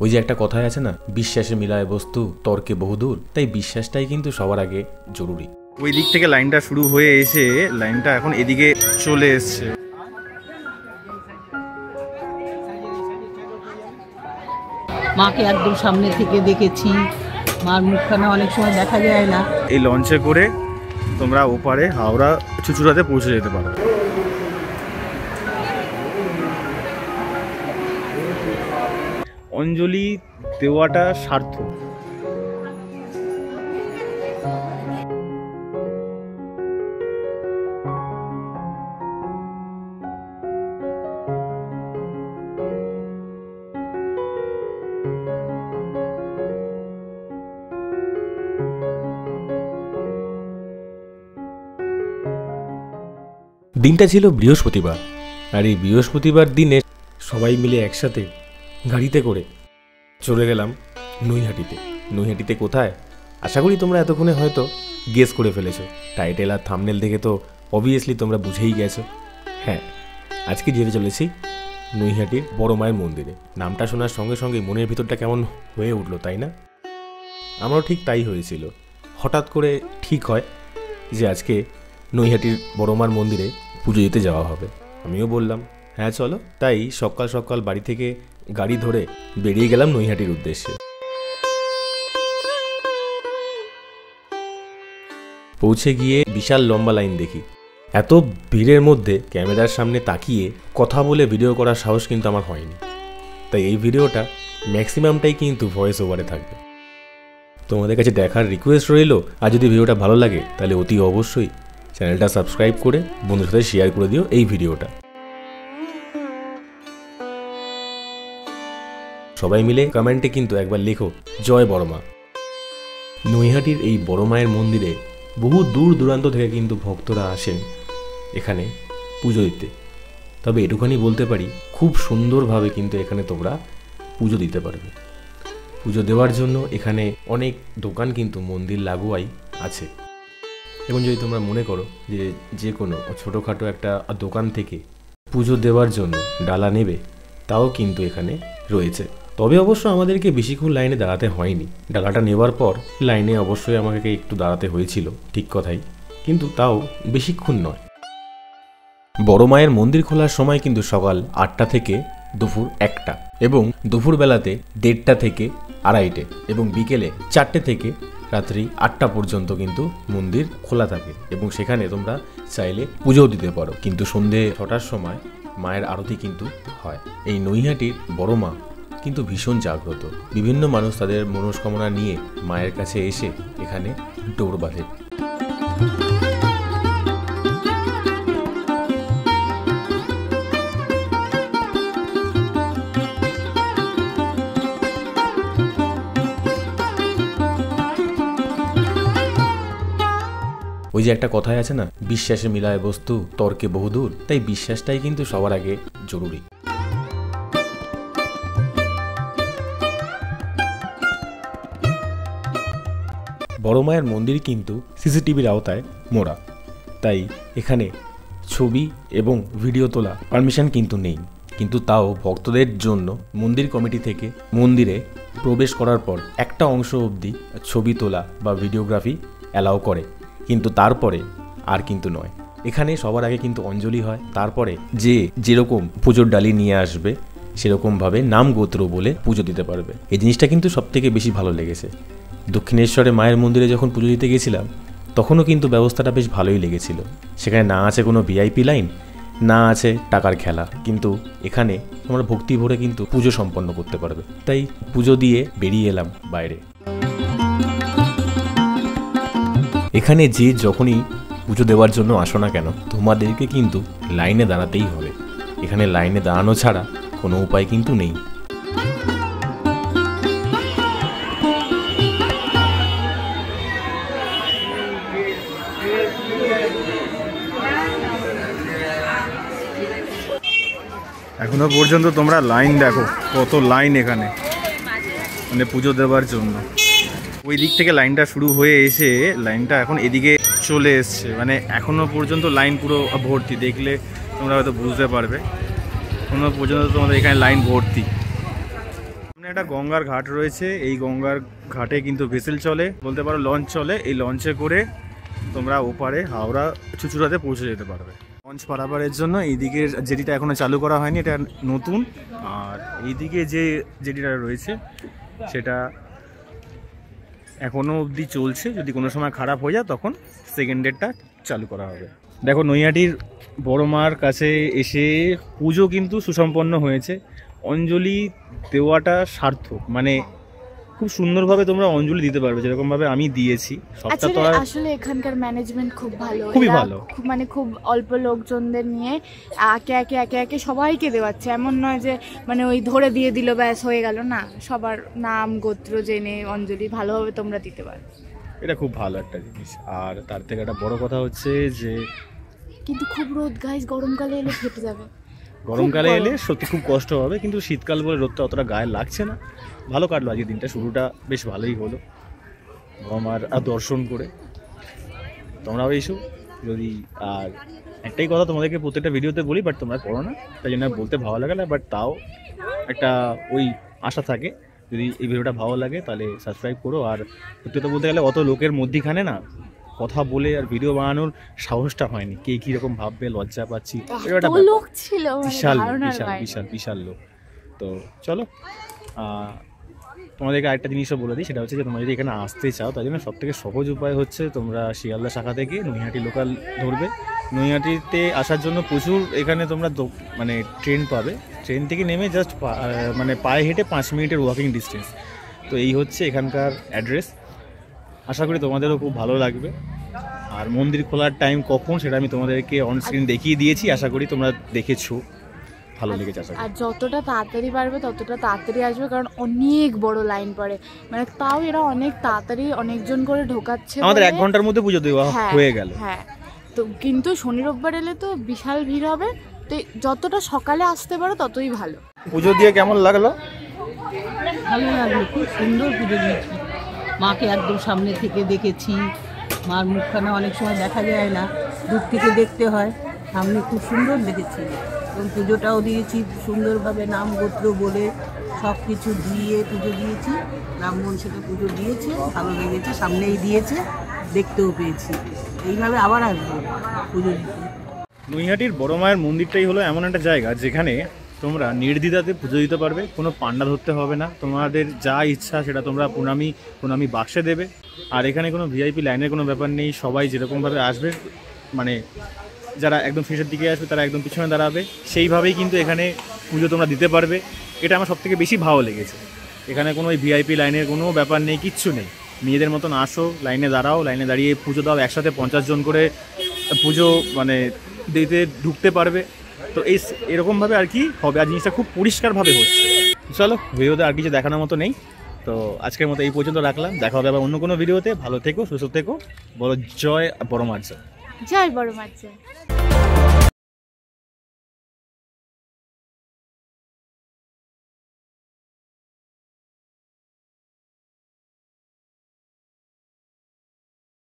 ওই যে একটা কথাই আছে না, বিশ্বাসে মিলায় বস্তু তর্কে বহুদূর। তাই বিশ্বাসটাই কিন্তু সবার আগে জরুরি। ওই দিক থেকে লাইনটা শুরু হয়ে এসে লাইনটা এখন এদিকে চলে এসছে। মাকে একদম সামনে থেকে দেখেছি, মার মুখখানা অনেক সময় দেখা যায় না। এই লঞ্চে করে তোমরা ওপারে হাওড়া চুচুড়াতে পৌঁছে যেতে পারো। অঞ্জলি দেওয়াটা সার্থক। দিনটা ছিল বৃহস্পতিবার, আর এই বৃহস্পতিবার দিনে সবাই মিলে একসাথে গাড়িতে করে চলে গেলাম নৈহাটিতে। নৈহাটিতে কোথায়? আশা করি তোমরা এতক্ষণে হয়তো গেস করে ফেলেছো। টাইটেল আর থাম্বনেল দেখে তো অবভিয়াসলি তোমরা বুঝেই গেছো। হ্যাঁ, আজকে যেতে চলেছি নৈহাটির বড় মায়ের মন্দিরে। নামটা শোনার সঙ্গে সঙ্গে মনের ভিতরটা কেমন হয়ে উঠলো, তাই না? আমারও ঠিক তাই হয়েছিল। হঠাৎ করে ঠিক হয় যে আজকে নৈহাটির বড় মার মন্দিরে পুজো দিতে যাওয়া হবে। আমিও বললাম হ্যাঁ চলো। তাই সকাল সকাল বাড়ি থেকে গাড়ি ধরে বেরিয়ে গেলাম নৈহাটির উদ্দেশ্যে। পৌঁছে গিয়ে বিশাল লম্বা লাইন দেখি। এত ভিড়ের মধ্যে ক্যামেরার সামনে তাকিয়ে কথা বলে ভিডিও করার সাহস কিন্তু আমার হয়নি। তাই এই ভিডিওটা ম্যাক্সিমামটাই কিন্তু ভয়েস ওভারে থাকবে। তোমাদের কাছে দেখার রিকোয়েস্ট রইল, আর যদি ভিডিওটা ভালো লাগে তাহলে অতি অবশ্যই চ্যানেলটা সাবস্ক্রাইব করে বন্ধুদের সাথে শেয়ার করে দিও এই ভিডিওটা। সবাই মিলে কমেন্টে কিন্তু একবার লেখো জয় বড় মা। নৈহাটির এই বড় মায়ের মন্দিরে বহু দূর দূরান্ত থেকে কিন্তু ভক্তরা আসেন এখানে পুজো দিতে। তবে এটুখানি বলতে পারি, খুব সুন্দরভাবে কিন্তু এখানে তোমরা পুজো দিতে পারবে। পুজো দেওয়ার জন্য এখানে অনেক দোকান কিন্তু মন্দির লাগোয়াই আছে। এবং যদি তোমরা মনে করো যে কোনো ছোটোখাটো একটা দোকান থেকে পুজো দেওয়ার জন্য ডালা নেবে, তাও কিন্তু এখানে রয়েছে। তবে অবশ্য আমাদেরকে বেশিক্ষণ লাইনে দাঁড়াতে হয়নি। ডালাটা নেওয়ার পর লাইনে অবশ্যই আমাকে একটু দাঁড়াতে হয়েছিল, ঠিক কথাই, কিন্তু তাও বেশিক্ষণ নয়। বড় মায়ের মন্দির খোলার সময় কিন্তু সকাল 8টা থেকে দুপুর 1টা, এবং দুপুরবেলাতে 1:30 থেকে 2:30, এবং বিকেলে 4টে থেকে রাত্রি 8টা পর্যন্ত কিন্তু মন্দির খোলা থাকে। এবং সেখানে তোমরা চাইলে পুজোও দিতে পারো। কিন্তু সন্ধে 6টার সময় মায়ের আরতি কিন্তু হয়। এই নৈহাটির বড় মা কিন্তু ভীষণ জাগ্রত। বিভিন্ন মানুষ তাদের মনস্কামনা নিয়ে মায়ের কাছে এসে এখানে ডোর বাঁধে। ওই যে একটা কথাই আছে না, বিশ্বাসে মিলায় বস্তু তর্কে বহুদূর। তাই বিশ্বাসটাই কিন্তু সবার আগে জরুরি। বড় মায়ের মন্দির কিন্তু সিসিটিভির আওতায় মোড়া। তাই এখানে ছবি এবং ভিডিও তোলা পারমিশন কিন্তু নেই। কিন্তু তাও ভক্তদের জন্য মন্দির কমিটি থেকে মন্দিরে প্রবেশ করার পর একটা অংশ অবধি ছবি তোলা বা ভিডিওগ্রাফি অ্যালাউ করে, কিন্তু তারপরে আর কিন্তু নয়। এখানে সবার আগে কিন্তু অঞ্জলি হয়, তারপরে যেরকম পুজোর ডালি নিয়ে আসবে সেরকমভাবে নাম গোত্র বলে পুজো দিতে পারবে। এই জিনিসটা কিন্তু সবথেকে বেশি ভালো লেগেছে। দক্ষিণেশ্বরে মায়ের মন্দিরে যখন পুজো দিতে গেছিলাম তখনও কিন্তু ব্যবস্থাটা বেশ ভালোই লেগেছিল। সেখানে না আছে কোনো ভিআইপি লাইন, না আছে টাকার খেলা, কিন্তু এখানে তোমরা ভক্তি ভরে কিন্তু পুজো সম্পন্ন করতে পারবে। তাই পুজো দিয়ে বেরিয়ে এলাম বাইরে। এখানে যখনই পুজো দেওয়ার জন্য আসো না কেন, তোমাদেরকে কিন্তু লাইনে দাঁড়াতেই হবে। এখানে লাইনে দাঁড়ানো ছাড়া কোনো উপায় কিন্তু নেই। এখনো পর্যন্ত তোমরা লাইন দেখো, কত লাইন এখানে মানে পুজো দেওয়ার জন্য। ওই দিক থেকে লাইনটা শুরু হয়ে এসে লাইনটা এখন এদিকে চলে এসছে। মানে এখনো পর্যন্ত লাইন পুরো ভর্তি। দেখলে তোমরা হয়তো বুঝতে পারবে, এখনো পর্যন্ত তোমাদের এখানে লাইন ভর্তি। একটা গঙ্গার ঘাট রয়েছে, এই গঙ্গার ঘাটে কিন্তু ভেসেল চলে, বলতে পারো লঞ্চ চলে। এই লঞ্চে করে তোমরা ওপারে হাওড়া চুঁচুড়াতে পৌঁছে যেতে পারবে। লঞ্চ পারাপারের জন্য এইদিকের জেটিটা এখনো চালু করা হয়নি, এটা নতুন। আর এইদিকে যে জেটিটা রয়েছে সেটা এখনো অবধি চলছে, যদি কোনো সময় খারাপ হয়ে যায় তখন সেকেন্ডেরটা চালু করা হবে। দেখো নৈহাটির বড় মার কাছে এসে পুজো কিন্তু সুসম্পন্ন হয়েছে। অঞ্জলি দেওয়াটা সার্থক, মানে খুব সুন্দরভাবে তোমরা অঞ্জলি দিতে পারবে, যেরকম ভাবে আমি দিয়েছি। সবটা তো আসলে এখানকার ম্যানেজমেন্ট খুব ভালো, খুবই ভালো, মানে খুব অল্প লোকজনদের নিয়ে একে একে সবাইকে দেওয়াচ্ছে। এমন নয় যে মানে ওই ধরে দিয়ে দিল ব্যাস হয়ে গেল, না, সবার নাম গোত্র জেনে অঞ্জলি ভালোভাবে তোমরা দিতে পারো। এটা খুব ভালো একটা জিনিস। আর তার থেকে একটা বড় কথা হচ্ছে যে কিন্তু খুব রোদ গাইস, গরমকালে এলে ফেটে যাবে। গরমকালে এলে সত্যি খুব কষ্ট হবে, কিন্তু শীতকাল বলে রোদটা অতটা গায়ে লাগছে না। ভালো কাটলো আজকের দিনটা, শুরুটা বেশ ভালোই হলো আমার দর্শন করে। তোমরাও এসো যদি। আর একটাই কথা তোমাদেরকে প্রত্যেকটা ভিডিওতে বলি, বাট তোমরা করো না, তাই জন্য বলতে ভালো লাগে না, বাট তাও একটা ওই আশা থাকে, যদি এই ভিডিওটা ভালো লাগে তাহলে সাবস্ক্রাইব করো। আর সত্যি তো বলতে গেলে অত লোকের মধ্যিখানে না কথা বলে আর ভিডিও বানানোর সাহসটা হয়নি, কে কীরকম ভাববে, লজ্জা পাচ্ছি। লোক ছিল, বিশাল বিশাল বিশাল বিশাল লোক। তো চলো, তোমাদেরকে আরেকটা জিনিসও বলে দিই, সেটা হচ্ছে যে তোমরা যদি এখানে আসতে চাও তার জন্য সবথেকে সহজ উপায় হচ্ছে তোমরা শিয়ালদা শাখা থেকে নৈহাটি লোকাল ধরবে। নৈহাটিতে আসার জন্য প্রচুর এখানে তোমরা মানে ট্রেন পাবে, ট্রেন থেকে নেমে জাস্ট মানে পায়ে হেঁটে 5 মিনিটের ওয়াকিং ডিস্টেন্স। তো এই হচ্ছে এখানকার অ্যাড্রেস। আশা করি তোমাদেরও খুব ভালো লাগবে। আর মন্দির খোলার টাইম কখন সেটা আমি তোমাদেরকে অন স্ক্রিন দেখিয়ে দিয়েছি, আশা করি তোমরা দেখেছো, ভালো লেগেছে। আর যতটা তাড়াতাড়ি পারবে ততটা তাড়াতাড়ি আসবে, কারণ অনেক বড় লাইন পড়ে, মানে তাও এরা অনেক তাড়াতাড়ি অনেকজন করে ঢোকাচ্ছে। আমাদের 1 ঘন্টার মধ্যে পুজো দেওয়া হয়ে গেল। হ্যাঁ, তো কিন্তু শনি রোববার এলে তো বিশাল ভিড় হবে, তো যতটা সকালে আসতে পারো ততই ভালো। পুজো দিয়ে কেমন লাগলো? ভালো লাগলো, খুব সুন্দর পুজো দিয়েছি। মাকে একদম সামনে থেকে দেখেছি, মার মুখখানা অনেক সময় দেখা যায় না, দূর থেকে দেখতে হয়, সামনে খুব সুন্দর দেখেছি। এবং পুজোটাও দিয়েছি সুন্দরভাবে, নাম গোত্র বলে সব কিছু দিয়ে পুজো দিয়েছি। ব্রাহ্মণ সেটা পুজো দিয়েছে, ভালো লেগেছে, সামনেই দিয়েছে, দেখতেও পেয়েছি। এইভাবে আবার আসবো পুজো দিতে। নৈহাটির বড় মায়ের মন্দিরটাই হলো এমন একটা জায়গা যেখানে তোমরা নির্দ্বিধাতে পুজো দিতে পারবে, কোনো পান্ডা ধরতে হবে না, তোমাদের যা ইচ্ছা সেটা তোমরা প্রণামী বাক্সে দেবে। আর এখানে কোনো ভিআইপি লাইনের কোনো ব্যাপার নেই, সবাই যেরকমভাবে আসবে, মানে যারা একদম শেষের দিকে আসবে তারা একদম পিছনে দাঁড়াবে, সেইভাবেই কিন্তু এখানে পুজো তোমরা দিতে পারবে। এটা আমার সবথেকে বেশি ভালো লেগেছে। এখানে কোনো ওই ভিআইপি লাইনের কোনো ব্যাপার নেই, কিচ্ছু নেই। নিজেদের মতন আসো, লাইনে দাঁড়াও, লাইনে দাঁড়িয়ে পুজো দাও, একসাথে 50 জন করে পুজো মানে দিতে ঢুকতে পারবে। তো এরকমভাবে আর কি হবে, আর জিনিসটা খুব পরিষ্কারভাবে হচ্ছে। চলো, ভিডিওতে আর কিছু দেখানোর মতো নেই, তো আজকের মতো এই পর্যন্ত রাখলাম। দেখা হবে আবার অন্য কোনো ভিডিওতে। ভালো থেকো, সুস্থ থেকো, বলো জয় বড় মার জয়। জয় বড় মার জয়।